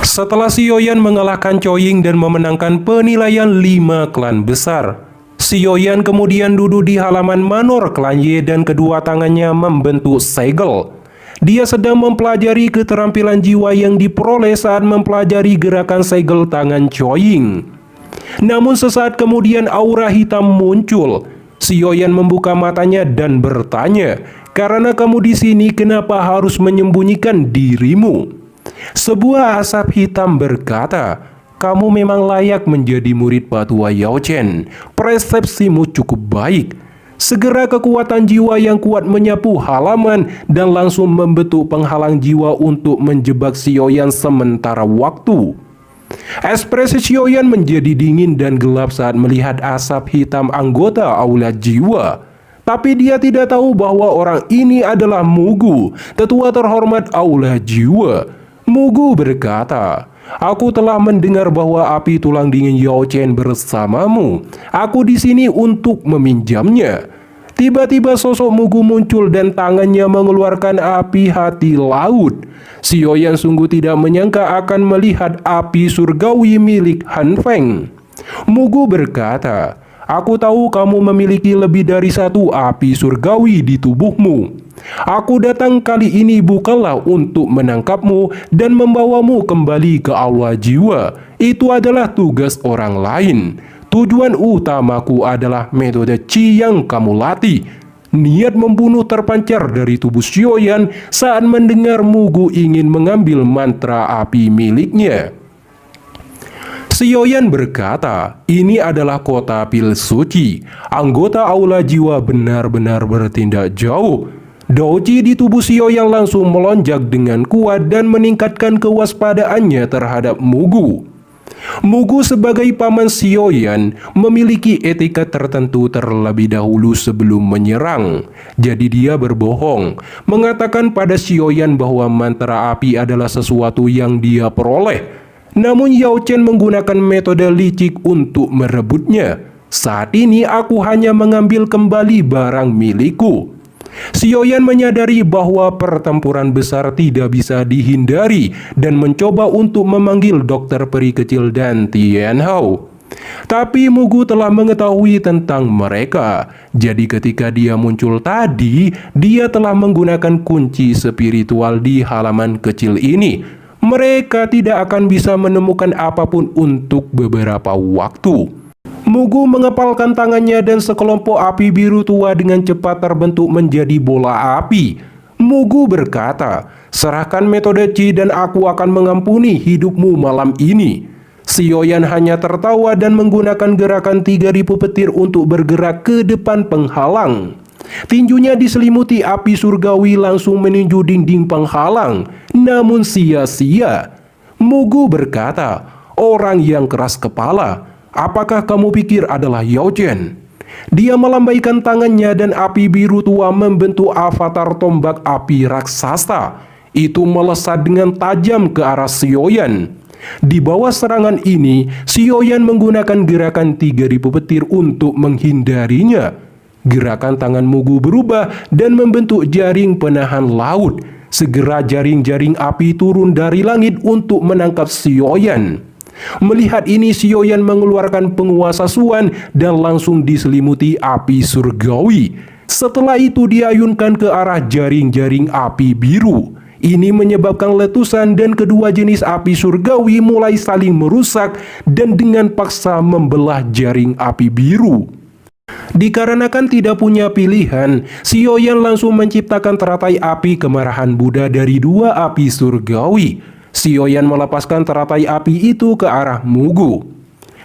Setelah Sioyan mengalahkan Choying dan memenangkan penilaian 5 klan besar, Sioyan kemudian duduk di halaman manor klan Ye dan kedua tangannya membentuk segel. Dia sedang mempelajari keterampilan jiwa yang diperoleh saat mempelajari gerakan segel tangan Choying. Namun sesaat kemudian aura hitam muncul. Sioyan membuka matanya dan bertanya, "Karena kamu di sini, kenapa harus menyembunyikan dirimu?" Sebuah asap hitam berkata, "Kamu memang layak menjadi murid Patua Yao Chen. Persepsimu cukup baik." Segera kekuatan jiwa yang kuat menyapu halaman dan langsung membentuk penghalang jiwa untuk menjebak Sioyan sementara waktu. Ekspresi Sioyan menjadi dingin dan gelap saat melihat asap hitam anggota aula jiwa. Tapi dia tidak tahu bahwa orang ini adalah Mugu, tetua terhormat aula jiwa. Mugu berkata, "Aku telah mendengar bahwa api tulang dingin Yao Chen bersamamu. Aku di sini untuk meminjamnya." Tiba-tiba sosok Mugu muncul dan tangannya mengeluarkan api hati laut. Sioyan sungguh tidak menyangka akan melihat api surgawi milik Han Feng. Mugu berkata, "Aku tahu kamu memiliki lebih dari satu api surgawi di tubuhmu. Aku datang kali ini bukanlah untuk menangkapmu dan membawamu kembali ke aula jiwa. Itu adalah tugas orang lain. Tujuan utamaku adalah metode Qi yang kamu latih." Niat membunuh terpancar dari tubuh Sioyan saat mendengar Mugu ingin mengambil mantra api miliknya. Sioyan berkata, "Ini adalah kota pil suci. Anggota aula jiwa benar-benar bertindak jauh." Doji di tubuh Sioyan langsung melonjak dengan kuat dan meningkatkan kewaspadaannya terhadap Mugu. Mugu sebagai paman Sioyan memiliki etika tertentu terlebih dahulu sebelum menyerang. Jadi dia berbohong, mengatakan pada Sioyan bahwa mantra api adalah sesuatu yang dia peroleh. Namun Yao Chen menggunakan metode licik untuk merebutnya. "Saat ini aku hanya mengambil kembali barang milikku." Sioyan menyadari bahwa pertempuran besar tidak bisa dihindari dan mencoba untuk memanggil dokter peri kecil dan Tian Hao. Tapi Mugu telah mengetahui tentang mereka. Jadi ketika dia muncul tadi, dia telah menggunakan kunci spiritual di halaman kecil ini. Mereka tidak akan bisa menemukan apapun untuk beberapa waktu. Mugu mengepalkan tangannya dan sekelompok api biru tua dengan cepat terbentuk menjadi bola api. Mugu berkata, "Serahkan metode Qi dan aku akan mengampuni hidupmu malam ini." Sioyan hanya tertawa dan menggunakan gerakan 3000 petir untuk bergerak ke depan penghalang. Tinjunya diselimuti api surgawi langsung menuju dinding penghalang. Namun sia-sia. Mugu berkata, "Orang yang keras kepala, apakah kamu pikir adalah Yao Chen?" Dia melambaikan tangannya dan api biru tua membentuk avatar tombak api raksasa. Itu melesat dengan tajam ke arah Sioyan. Di bawah serangan ini, Sioyan menggunakan gerakan 3000 petir untuk menghindarinya. Gerakan tangan Mugu berubah dan membentuk jaring penahan laut. Segera jaring-jaring api turun dari langit untuk menangkap Sioyan. Melihat ini, Sioyan mengeluarkan penguasa Suan dan langsung diselimuti api surgawi. Setelah itu diayunkan ke arah jaring-jaring api biru. Ini menyebabkan letusan dan kedua jenis api surgawi mulai saling merusak dan dengan paksa membelah jaring api biru. Dikarenakan tidak punya pilihan, Sioyan langsung menciptakan teratai api kemarahan Buddha dari dua api surgawi. Sioyan melepaskan teratai api itu ke arah Mugu.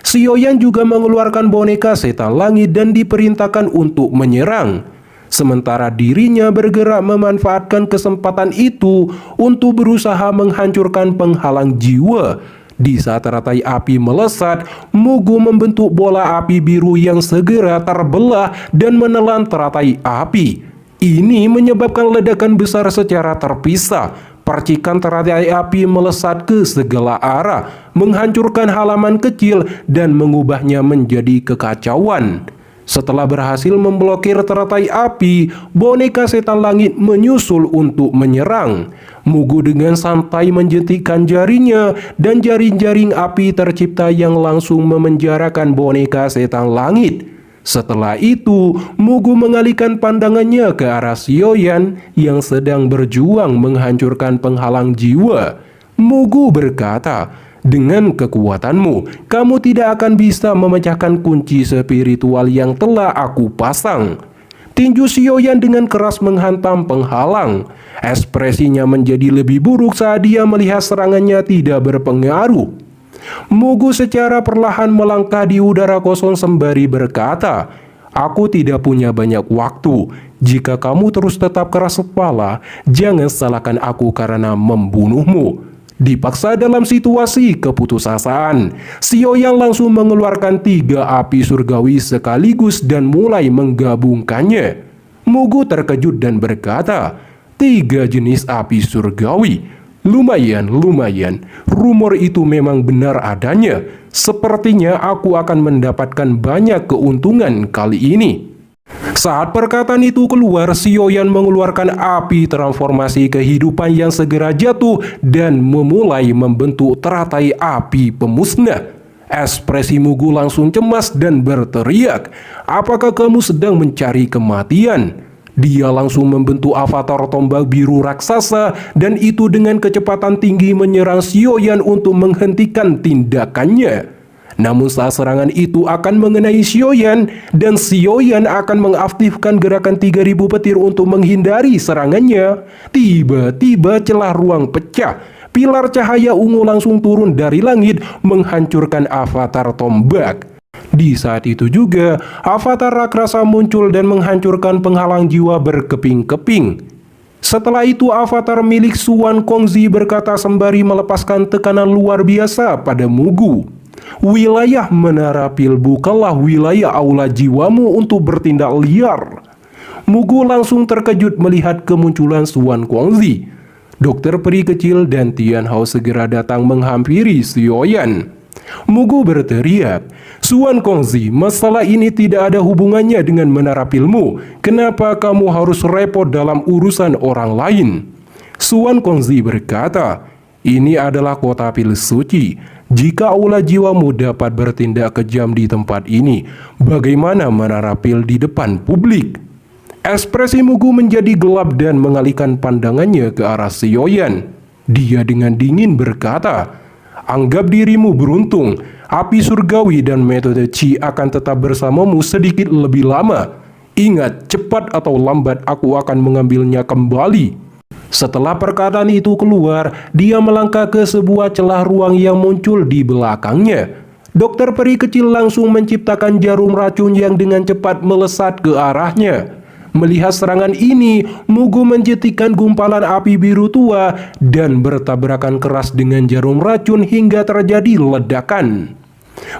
Sioyan juga mengeluarkan boneka setan langit dan diperintahkan untuk menyerang. Sementara dirinya bergerak memanfaatkan kesempatan itu untuk berusaha menghancurkan penghalang jiwa. Di saat teratai api melesat, Mugu membentuk bola api biru yang segera terbelah dan menelan teratai api. Ini menyebabkan ledakan besar secara terpisah. Percikan teratai api melesat ke segala arah, menghancurkan halaman kecil dan mengubahnya menjadi kekacauan. Setelah berhasil memblokir teratai api, boneka setan langit menyusul untuk menyerang. Mugu dengan santai menjentikkan jarinya dan jaring-jaring api tercipta yang langsung memenjarakan boneka setan langit. Setelah itu, Mugu mengalihkan pandangannya ke arah Sioyan yang sedang berjuang menghancurkan penghalang jiwa. Mugu berkata, "Dengan kekuatanmu, kamu tidak akan bisa memecahkan kunci spiritual yang telah aku pasang." Tinju Sioyan dengan keras menghantam penghalang. Ekspresinya menjadi lebih buruk saat dia melihat serangannya tidak berpengaruh. Mugu secara perlahan melangkah di udara kosong sembari berkata, "Aku tidak punya banyak waktu. Jika kamu terus tetap keras kepala, jangan salahkan aku karena membunuhmu." Dipaksa dalam situasi keputusasaan, Sioyan langsung mengeluarkan 3 api surgawi sekaligus dan mulai menggabungkannya. Mugu terkejut dan berkata, "3 jenis api surgawi? Lumayan. Rumor itu memang benar adanya. Sepertinya aku akan mendapatkan banyak keuntungan kali ini." Saat perkataan itu keluar, Sioyan mengeluarkan api transformasi kehidupan yang segera jatuh dan memulai membentuk teratai api pemusnah. Ekspresi Mugu langsung cemas dan berteriak, "Apakah kamu sedang mencari kematian?" Dia langsung membentuk avatar tombak biru raksasa dan itu dengan kecepatan tinggi menyerang Sioyan untuk menghentikan tindakannya. Namun saat serangan itu akan mengenai Sioyan dan Sioyan akan mengaktifkan gerakan 3000 petir untuk menghindari serangannya, tiba-tiba celah ruang pecah. Pilar cahaya ungu langsung turun dari langit menghancurkan avatar tombak. Di saat itu juga, avatar raksasa muncul dan menghancurkan penghalang jiwa berkeping-keping. Setelah itu, avatar milik Suan Kongzi berkata sembari melepaskan tekanan luar biasa pada Mugu, "Wilayah Menara Pil bukanlah wilayah aula jiwamu untuk bertindak liar." Mugu langsung terkejut melihat kemunculan Suan Kongzi. Dokter peri kecil dan Tian Hao segera datang menghampiri Sioyan. Mugu berteriak, "Suan Kongzi, masalah ini tidak ada hubungannya dengan menara pilmu. Kenapa kamu harus repot dalam urusan orang lain?" Suan Kongzi berkata, "Ini adalah kota pil suci. Jika aula jiwamu dapat bertindak kejam di tempat ini, bagaimana menara pil di depan publik?" Ekspresi Mugu menjadi gelap dan mengalihkan pandangannya ke arah Sioyan. Dia dengan dingin berkata, "Anggap dirimu beruntung. Api surgawi dan metode Qi akan tetap bersamamu sedikit lebih lama. Ingat, cepat atau lambat aku akan mengambilnya kembali." Setelah perkataan itu keluar, dia melangkah ke sebuah celah ruang yang muncul di belakangnya. Dokter peri kecil langsung menciptakan jarum racun yang dengan cepat melesat ke arahnya. Melihat serangan ini, Mugu menjetikkan gumpalan api biru tua dan bertabrakan keras dengan jarum racun hingga terjadi ledakan.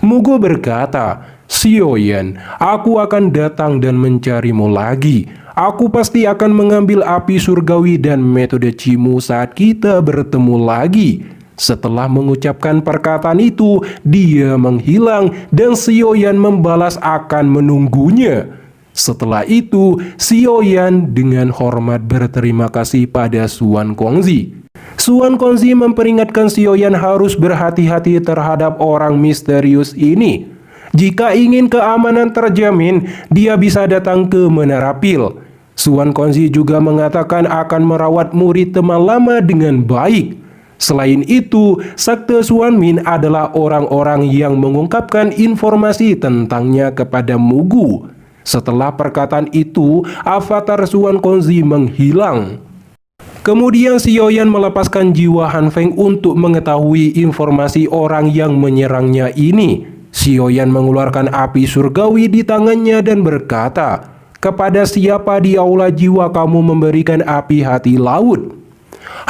Mugu berkata, "Sioyan, aku akan datang dan mencarimu lagi. Aku pasti akan mengambil api surgawi dan metode Cimu saat kita bertemu lagi." Setelah mengucapkan perkataan itu, dia menghilang dan Sioyan membalas akan menunggunya. Setelah itu, Sioyan dengan hormat berterima kasih pada Suan Kongzi. Suan Kongzi memperingatkan Sioyan harus berhati-hati terhadap orang misterius ini. Jika ingin keamanan terjamin, dia bisa datang ke Menara Pil. Suan Kongzi juga mengatakan akan merawat murid teman lama dengan baik. Selain itu, Sekte Suan Min adalah orang-orang yang mengungkapkan informasi tentangnya kepada Mugu. Setelah perkataan itu, avatar Suan Kongzi menghilang. Kemudian Sioyan melepaskan jiwa Han Feng untuk mengetahui informasi orang yang menyerangnya ini. Sioyan mengeluarkan api surgawi di tangannya dan berkata, "Kepada siapa di aula jiwa kamu memberikan api hati laut?"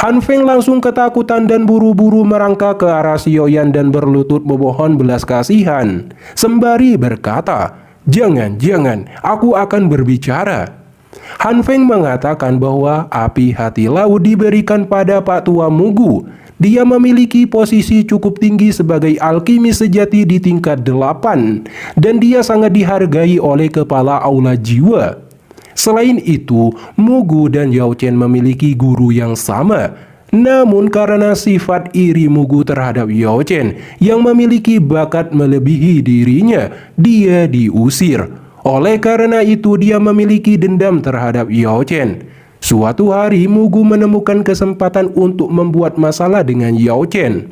Han Feng langsung ketakutan dan buru-buru merangkak ke arah Sioyan dan berlutut memohon belas kasihan. Sembari berkata, Jangan, aku akan berbicara." Han Feng mengatakan bahwa api hati laut diberikan pada Pak Tua Mugu. Dia memiliki posisi cukup tinggi sebagai alkimis sejati di tingkat 8, dan dia sangat dihargai oleh kepala aula jiwa. Selain itu, Mugu dan Yao Chen memiliki guru yang sama. Namun karena sifat iri Mugu terhadap Yao Chen yang memiliki bakat melebihi dirinya, dia diusir. Oleh karena itu, dia memiliki dendam terhadap Yao Chen. Suatu hari, Mugu menemukan kesempatan untuk membuat masalah dengan Yao Chen.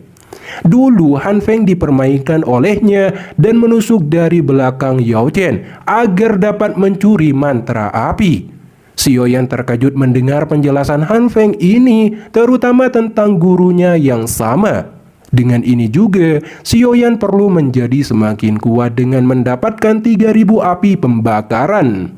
Dulu Han Feng dipermainkan olehnya dan menusuk dari belakang Yao Chen agar dapat mencuri mantra api. Xiao Yan terkejut mendengar penjelasan Han Feng ini, terutama tentang gurunya yang sama. Dengan ini juga, Xiao Yan perlu menjadi semakin kuat dengan mendapatkan 3000 api pembakaran.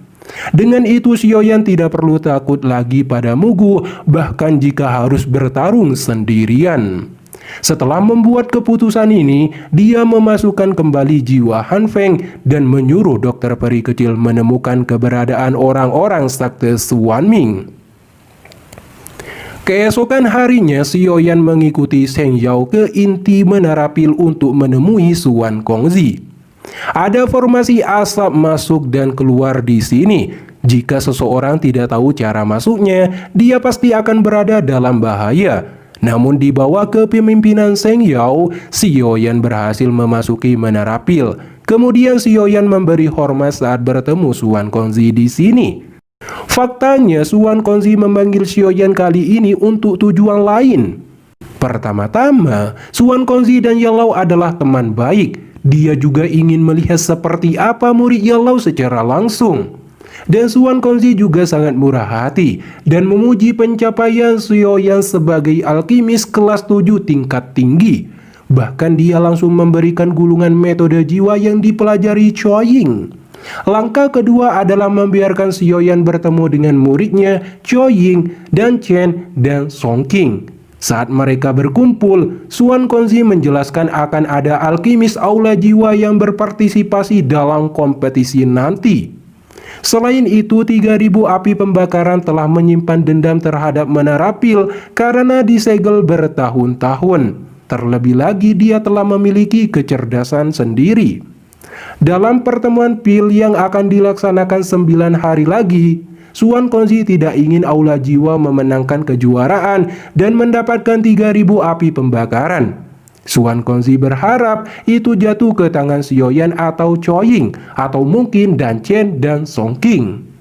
Dengan itu, Xiao Yan tidak perlu takut lagi pada Mugu, bahkan jika harus bertarung sendirian. Setelah membuat keputusan ini, dia memasukkan kembali jiwa Han Feng dan menyuruh dokter peri kecil menemukan keberadaan orang-orang sekte Xuanming. Keesokan harinya, Xiao Yan mengikuti Sheng Yao ke inti Menara Pil untuk menemui Xuan Kongzi. Ada formasi asap masuk dan keluar di sini. Jika seseorang tidak tahu cara masuknya, dia pasti akan berada dalam bahaya. Namun di bawah kepemimpinan Sheng Yao, Xiao Yan berhasil memasuki Menara Pil. Kemudian Xiao Yan memberi hormat saat bertemu Xuan Kongzi di sini. Faktanya, Xuan Kongzi memanggil Xiao Yan kali ini untuk tujuan lain. Pertama-tama, Xuan Kongzi dan Yellow adalah teman baik. Dia juga ingin melihat seperti apa murid Yellow secara langsung. Dan Xuan Kongzi juga sangat murah hati dan memuji pencapaian Xiao Yan sebagai alkimis kelas 7 tingkat tinggi. Bahkan dia langsung memberikan gulungan metode jiwa yang dipelajari Chou Ying. Langkah kedua adalah membiarkan Xiao Yan bertemu dengan muridnya Chou Ying dan Chen dan Song Qing. Saat mereka berkumpul, Xuan Kongzi menjelaskan akan ada alkimis aula jiwa yang berpartisipasi dalam kompetisi nanti. Selain itu, 3000 api pembakaran telah menyimpan dendam terhadap Menara Pil karena disegel bertahun-tahun. Terlebih lagi, dia telah memiliki kecerdasan sendiri. Dalam pertemuan Pil yang akan dilaksanakan 9 hari lagi, Xuan Kongzi tidak ingin aula jiwa memenangkan kejuaraan dan mendapatkan 3000 api pembakaran. Xuan Kongzi berharap itu jatuh ke tangan Xiao Yan atau Chou Ying, atau mungkin Dan Chen dan Song Qing.